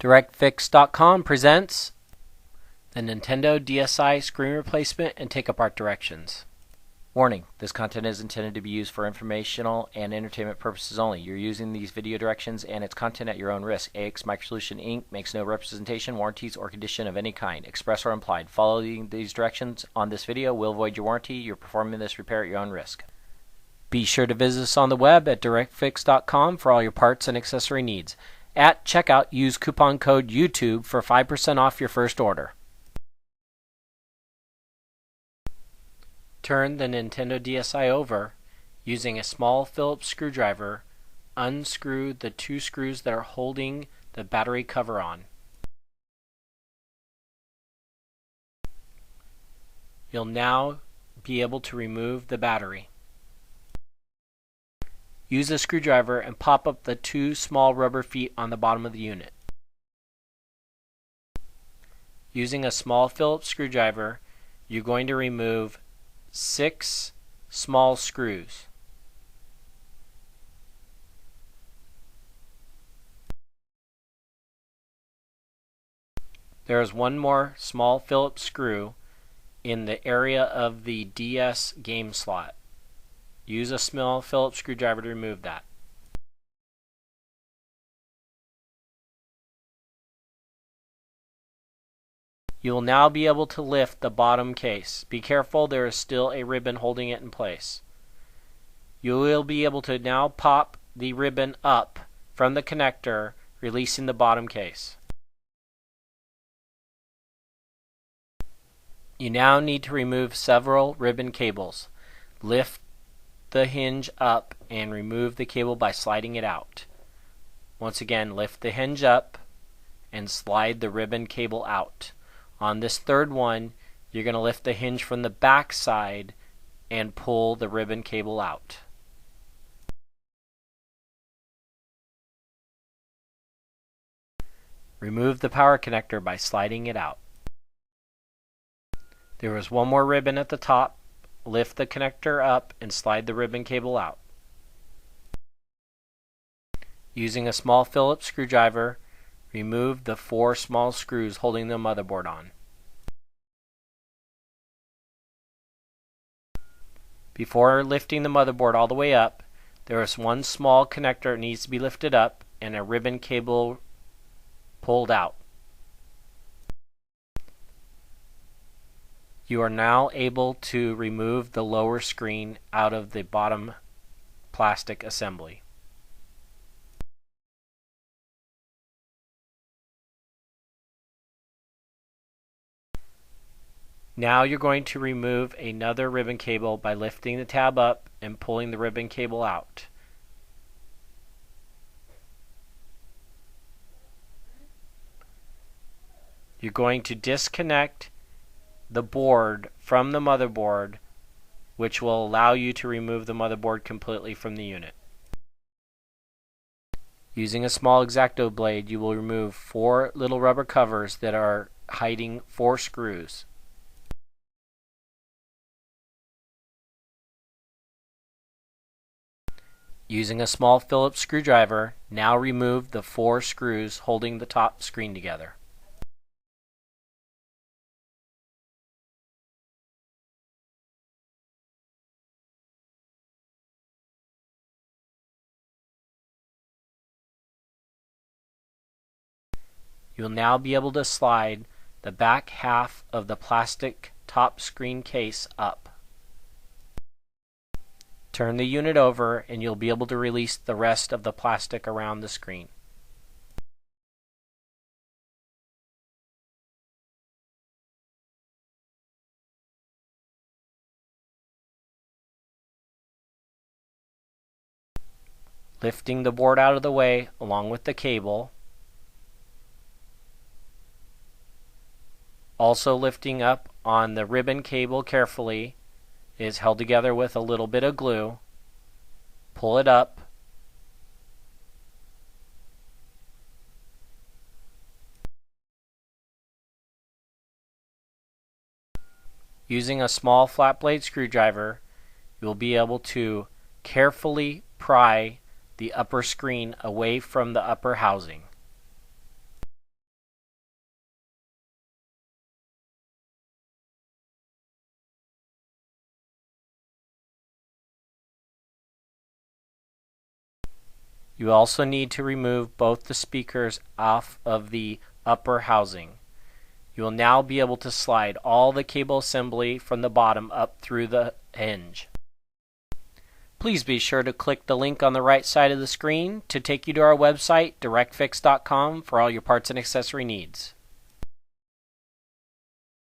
DirectFix.com presents the Nintendo DSi screen replacement and take-apart directions. Warning, this content is intended to be used for informational and entertainment purposes only. You're using these video directions and its content at your own risk. AX Microsolution Inc. makes no representation, warranties, or condition of any kind, express or implied. Following these directions on this video will void your warranty. You're performing this repair at your own risk. Be sure to visit us on the web at DirectFix.com for all your parts and accessory needs. At checkout, use coupon code YouTube for 5% off your first order. Turn the Nintendo DSi over using a small Phillips screwdriver. Unscrew the two screws that are holding the battery cover on. You'll now be able to remove the battery. Use a screwdriver and pop up the two small rubber feet on the bottom of the unit. Using a small Phillips screwdriver, you're going to remove 6 small screws. There is one more small Phillips screw in the area of the DS game slot. Use a small Phillips screwdriver to remove that. You will now be able to lift the bottom case. Be careful, there is still a ribbon holding it in place. You will be able to now pop the ribbon up from the connector, releasing the bottom case. You now need to remove several ribbon cables. Lift the hinge up and remove the cable by sliding it out. Once again, lift the hinge up and slide the ribbon cable out. On this third one, you're going to lift the hinge from the back side and pull the ribbon cable out. Remove the power connector by sliding it out. There is one more ribbon at the top. Lift the connector up and slide the ribbon cable out. Using a small Phillips screwdriver, remove the 4 small screws holding the motherboard on. Before lifting the motherboard all the way up, there is one small connector that needs to be lifted up and a ribbon cable pulled out. You are now able to remove the lower screen out of the bottom plastic assembly. Now you're going to remove another ribbon cable by lifting the tab up and pulling the ribbon cable out. You're going to disconnect the board from the motherboard, which will allow you to remove the motherboard completely from the unit. Using a small X-Acto blade, you will remove 4 little rubber covers that are hiding 4 screws. Using a small Phillips screwdriver, now remove the 4 screws holding the top screen together. You will now be able to slide the back half of the plastic top screen case up. Turn the unit over and you'll be able to release the rest of the plastic around the screen. Lifting the board out of the way along with the cable. Also lifting up on the ribbon cable carefully. It is held together with a little bit of glue. Pull it up. Using a small flat blade screwdriver, you will be able to carefully pry the upper screen away from the upper housing. You also need to remove both the speakers off of the upper housing. You will now be able to slide all the cable assembly from the bottom up through the hinge. Please be sure to click the link on the right side of the screen to take you to our website, DirectFix.com, for all your parts and accessory needs.